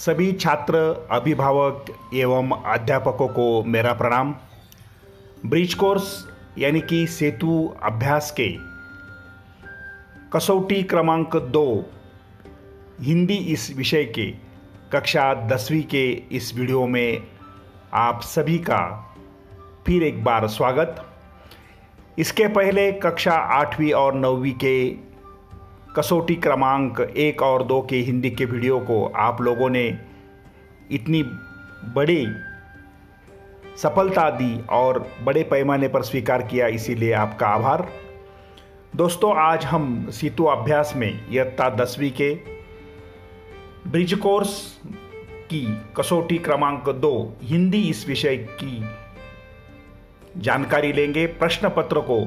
सभी छात्र, अभिभावक एवं अध्यापकों को मेरा प्रणाम। ब्रिज कोर्स यानी कि सेतु अभ्यास के कसौटी क्रमांक 2 हिंदी इस विषय के कक्षा 10वीं के इस वीडियो में आप सभी का फिर एक बार स्वागत। इसके पहले कक्षा 8वीं और 9वीं के कसौटी क्रमांक 1 और 2 के हिंदी के वीडियो को आप लोगों ने इतनी बड़ी सफलता दी और बड़े पैमाने पर स्वीकार किया, इसीलिए आपका आभार। दोस्तों, आज हम सेतु अभ्यास में इयत्ता 10वीं के ब्रिज कोर्स की कसौटी क्रमांक 2 हिंदी इस विषय की जानकारी लेंगे। प्रश्न पत्र को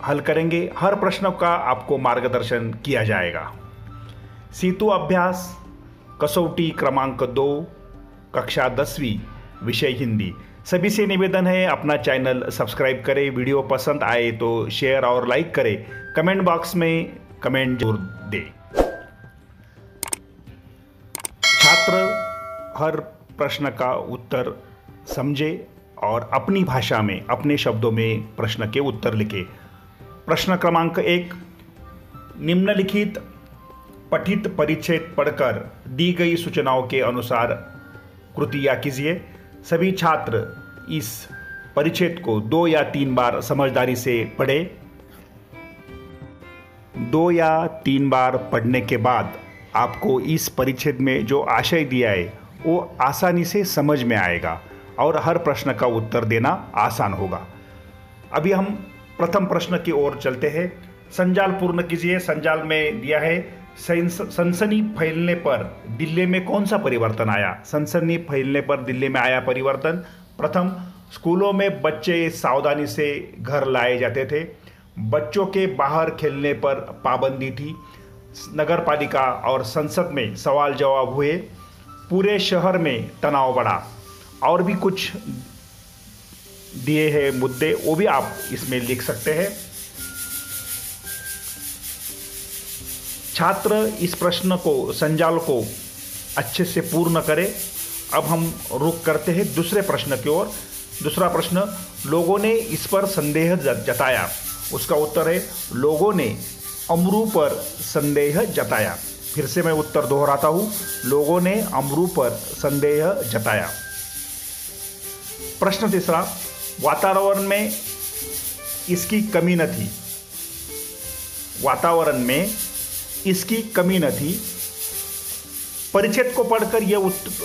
हल करेंगे। हर प्रश्न का आपको मार्गदर्शन किया जाएगा। सेतु अभ्यास कसौटी क्रमांक 2 कक्षा 10वीं विषय हिंदी। सभी से निवेदन है, अपना चैनल सब्सक्राइब करें, वीडियो पसंद आए तो शेयर और लाइक करें, कमेंट बॉक्स में कमेंट जरूर दें। छात्र हर प्रश्न का उत्तर समझे और अपनी भाषा में, अपने शब्दों में प्रश्न के उत्तर लिखें। प्रश्न क्रमांक 1, निम्नलिखित पठित परिच्छेद पढ़कर दी गई सूचनाओं के अनुसार कृतियाँ कीजिए। सभी छात्र इस परिच्छेद को 2 या 3 बार समझदारी से पढ़ें। 2 या 3 बार पढ़ने के बाद आपको इस परिच्छेद में जो आशय दिया है वो आसानी से समझ में आएगा और हर प्रश्न का उत्तर देना आसान होगा। अभी हम प्रथम प्रश्न की ओर चलते हैं। संजाल पूर्ण कीजिए। संजाल में दिया है, सनसनी फैलने पर दिल्ली में कौन सा परिवर्तन आया? सनसनी फैलने पर दिल्ली में आया परिवर्तन। प्रथम, स्कूलों में बच्चे सावधानी से घर लाए जाते थे। बच्चों के बाहर खेलने पर पाबंदी थी। नगर पालिका और संसद में सवाल जवाब हुए। पूरे शहर में तनाव बढ़ा। और भी कुछ दिए हैं मुद्दे, वो भी आप इसमें लिख सकते हैं। छात्र इस प्रश्न को, संजाल को अच्छे से पूर्ण करें। अब हम रुक करते हैं दूसरे प्रश्न की ओर। दूसरा प्रश्न, लोगों ने इस पर संदेह जताया। उसका उत्तर है, लोगों ने अमरू पर संदेह जताया। फिर से मैं उत्तर दोहराता हूँ, लोगों ने अमरू पर संदेह जताया। प्रश्न तीसरा, वातावरण में इसकी कमी न थी। वातावरण में इसकी कमी न थी। परिच्छेद को पढ़कर ये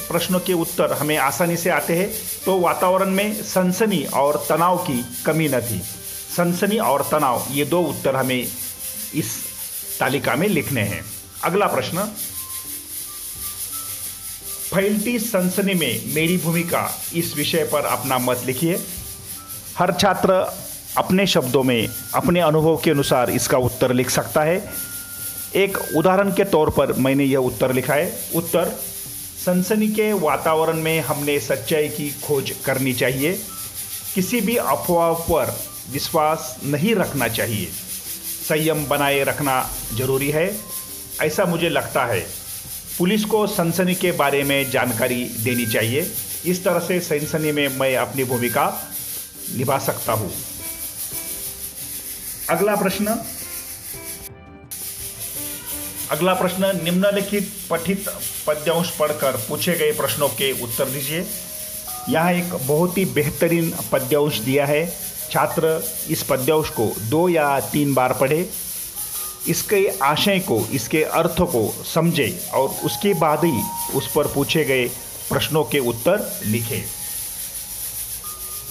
प्रश्नों के उत्तर हमें आसानी से आते हैं। तो वातावरण में सनसनी और तनाव की कमी न थी। सनसनी और तनाव, ये 2 उत्तर हमें इस तालिका में लिखने हैं। अगला प्रश्न, फैलती सनसनी में मेरी भूमिका, इस विषय पर अपना मत लिखिए। हर छात्र अपने शब्दों में, अपने अनुभव के अनुसार इसका उत्तर लिख सकता है। एक उदाहरण के तौर पर मैंने यह उत्तर लिखा है। उत्तर, सनसनी के वातावरण में हमने सच्चाई की खोज करनी चाहिए। किसी भी अफवाह पर विश्वास नहीं रखना चाहिए। संयम बनाए रखना जरूरी है, ऐसा मुझे लगता है। पुलिस को सनसनी के बारे में जानकारी देनी चाहिए। इस तरह से सनसनी में मैं अपनी भूमिका निभा सकता हूँ। अगला प्रश्न, निम्नलिखित पठित पद्यांश पढ़कर पूछे गए प्रश्नों के उत्तर दीजिए। यहाँ एक बहुत ही बेहतरीन पद्यांश दिया है। छात्र इस पद्यांश को 2 या 3 बार पढ़े, इसके आशय को, इसके अर्थ को समझे और उसके बाद ही उस पर पूछे गए प्रश्नों के उत्तर लिखें।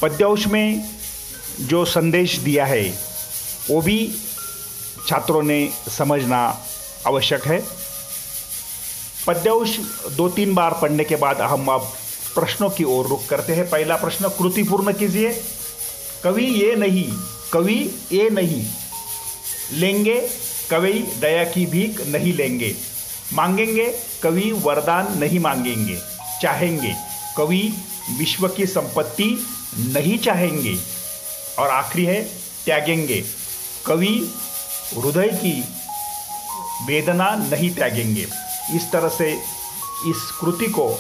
पद्यांश में जो संदेश दिया है वो भी छात्रों ने समझना आवश्यक है। पद्यांश 2-3 बार पढ़ने के बाद हम अब प्रश्नों की ओर रुख करते हैं। पहला प्रश्न, कृति पूर्ण कीजिए। कवि ये नहीं लेंगे, कवि दया की भीख नहीं लेंगे। मांगेंगे, कवि वरदान नहीं मांगेंगे। चाहेंगे, कवि विश्व की संपत्ति नहीं चाहेंगे। और आखिरी है, त्यागेंगे, कवि हृदय की वेदना नहीं त्यागेंगे। इस तरह से इस कृति को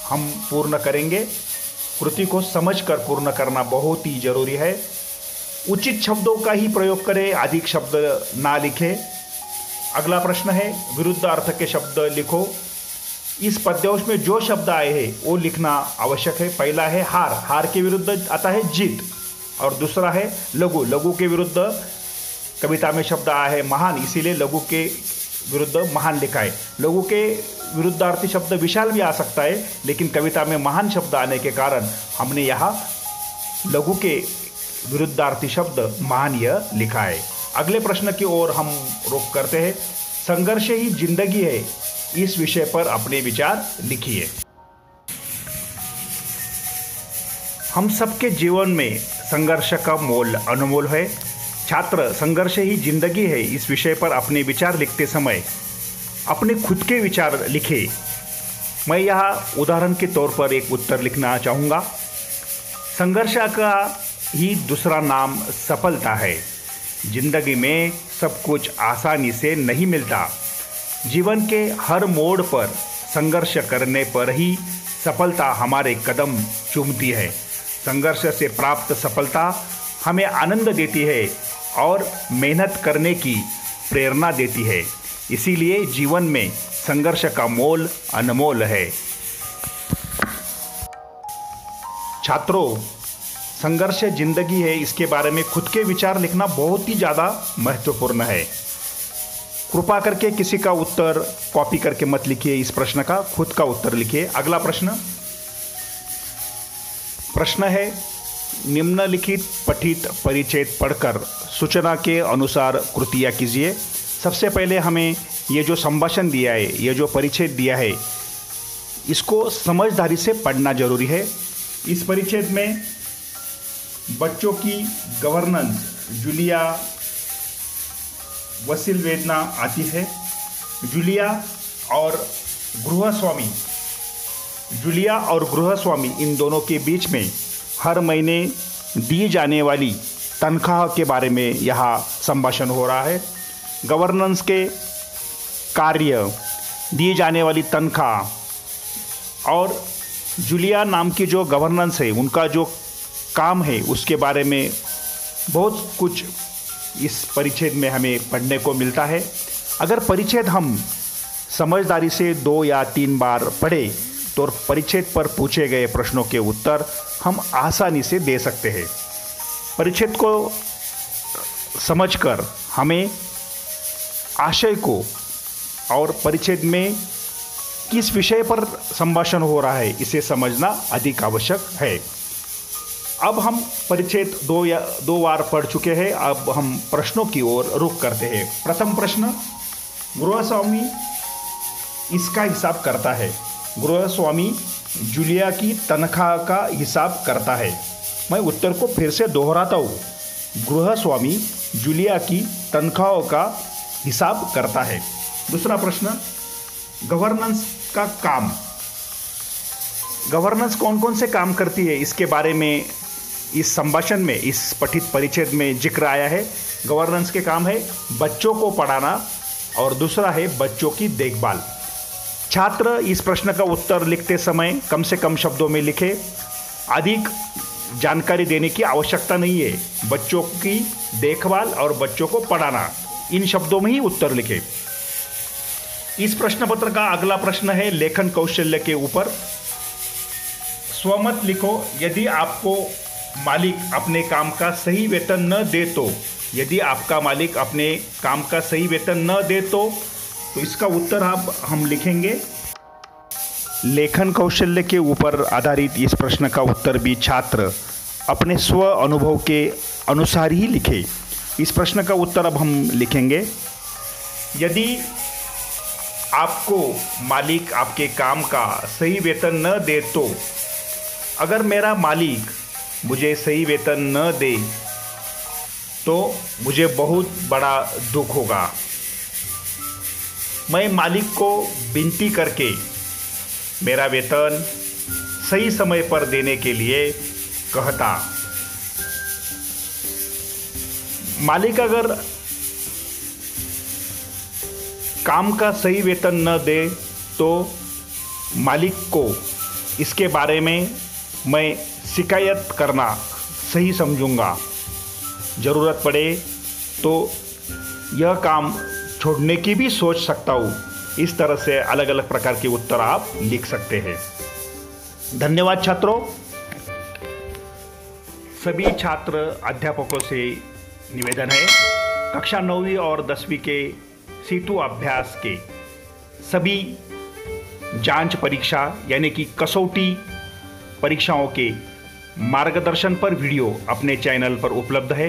हम पूर्ण करेंगे। कृति को समझकर पूर्ण करना बहुत ही जरूरी है। उचित शब्दों का ही प्रयोग करें, अधिक शब्द ना लिखें। अगला प्रश्न है, विरुद्ध अर्थ के शब्द लिखो। इस पद्यांश में जो शब्द आए हैं वो लिखना आवश्यक है। पहला है हार, हार के विरुद्ध आता है जीत, और दूसरा है लघु, लघु के विरुद्ध कविता में शब्द आया है महान, इसीलिए लघु के विरुद्ध महान लिखा है। लघु के विरुद्धार्थी शब्द विशाल भी आ सकता है, लेकिन कविता में महान शब्द आने के कारण हमने यहाँ लघु के विरुद्धार्थी शब्द महान यह लिखा है। अगले प्रश्न की ओर हम रुख करते हैं। संघर्ष ही जिंदगी है, इस विषय पर अपने विचार लिखिए। हम सबके जीवन में संघर्ष का मोल अनमोल है। छात्र, संघर्ष ही जिंदगी है, इस विषय पर अपने विचार लिखते समय अपने खुद के विचार लिखे। मैं यहाँ उदाहरण के तौर पर एक उत्तर लिखना चाहूँगा। संघर्ष का ही दूसरा नाम सफलता है। जिंदगी में सब कुछ आसानी से नहीं मिलता। जीवन के हर मोड़ पर संघर्ष करने पर ही सफलता हमारे कदम चूमती है। संघर्ष से प्राप्त सफलता हमें आनंद देती है और मेहनत करने की प्रेरणा देती है। इसीलिए जीवन में संघर्ष का मोल अनमोल है। छात्रों, संघर्ष जिंदगी है, इसके बारे में खुद के विचार लिखना बहुत ही ज़्यादा महत्वपूर्ण है। कृपा करके किसी का उत्तर कॉपी करके मत लिखिए, इस प्रश्न का खुद का उत्तर लिखिए। अगला प्रश्न है, निम्नलिखित पठित परिच्छेद पढ़कर सूचना के अनुसार कृतियाँ कीजिए। सबसे पहले हमें ये जो संभाषण दिया है, ये जो परिच्छेद दिया है, इसको समझदारी से पढ़ना जरूरी है। इस परिच्छेद में बच्चों की गवर्नेंस जूलिया वसिलवेदना आती है। जूलिया और गृहस्वामी इन दोनों के बीच में हर महीने दी जाने वाली तनख्वाह के बारे में यहाँ संभाषण हो रहा है। गवर्नेंस के कार्य, दी जाने वाली तनख्वाह और जूलिया नाम की जो गवर्नेंस है, उनका जो काम है, उसके बारे में बहुत कुछ इस परिच्छेद में हमें पढ़ने को मिलता है। अगर परिच्छेद हम समझदारी से 2 या 3 बार पढ़े तो परिच्छेद पर पूछे गए प्रश्नों के उत्तर हम आसानी से दे सकते हैं। परिच्छेद को समझकर हमें आशय को और परिच्छेद में किस विषय पर संभाषण हो रहा है, इसे समझना अधिक आवश्यक है। अब हम परिच्छेद 2 बार पढ़ चुके हैं। अब हम प्रश्नों की ओर रुख करते हैं। प्रथम प्रश्न, गृहस्वामी इसका हिसाब करता है। गृहस्वामी जूलिया की तनख्वाह का हिसाब करता है। मैं उत्तर को फिर से दोहराता हूँ। गृहस्वामी जूलिया की तनख्वाह का हिसाब करता है। दूसरा प्रश्न, गवर्नेंस का काम। गवर्नेंस कौन कौन से काम करती है, इसके बारे में इस संभाषण में, इस पठित परिच्छेद में जिक्र आया है। गवर्नेंस के काम है बच्चों को पढ़ाना और दूसरा है बच्चों की देखभाल। छात्र इस प्रश्न का उत्तर लिखते समय कम से कम शब्दों में लिखे। अधिक जानकारी देने की आवश्यकता नहीं है। बच्चों की देखभाल और बच्चों को पढ़ाना, इन शब्दों में ही उत्तर लिखे। इस प्रश्न पत्र का अगला प्रश्न है लेखन कौशल्य के ऊपर। स्वमत लिखो। यदि आपको मालिक अपने काम का सही वेतन न दे तो, यदि आपका मालिक अपने काम का सही वेतन न दे तो इसका उत्तर अब हम लिखेंगे। लेखन कौशल्य के ऊपर आधारित इस प्रश्न का उत्तर भी छात्र अपने स्व अनुभव के अनुसार ही लिखे। इस प्रश्न का उत्तर अब हम लिखेंगे। यदि आपको मालिक आपके काम का सही वेतन न दे तो, अगर मेरा मालिक मुझे सही वेतन न दे तो मुझे बहुत बड़ा दुख होगा। मैं मालिक को विनती करके मेरा वेतन सही समय पर देने के लिए कहता। मालिक अगर काम का सही वेतन न दे तो मालिक को इसके बारे में मैं शिकायत करना सही समझूंगा। ज़रूरत पड़े तो यह काम छोड़ने की भी सोच सकता हूँ। इस तरह से अलग अलग प्रकार के उत्तर आप लिख सकते हैं। धन्यवाद छात्रों। सभी छात्र अध्यापकों से निवेदन है, कक्षा 9वीं और 10वीं के सेतु अभ्यास के सभी जांच परीक्षा यानी कि कसौटी परीक्षाओं के मार्गदर्शन पर वीडियो अपने चैनल पर उपलब्ध है।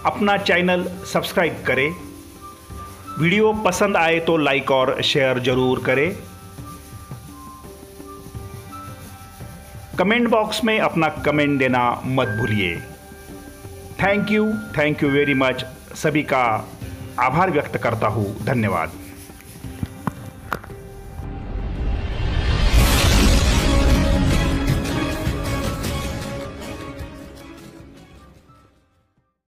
अपना चैनल सब्सक्राइब करें। वीडियो पसंद आए तो लाइक और शेयर जरूर करें। कमेंट बॉक्स में अपना कमेंट देना मत भूलिए। Thank you very much. सभी का आभार व्यक्त करता हूँ। धन्यवाद।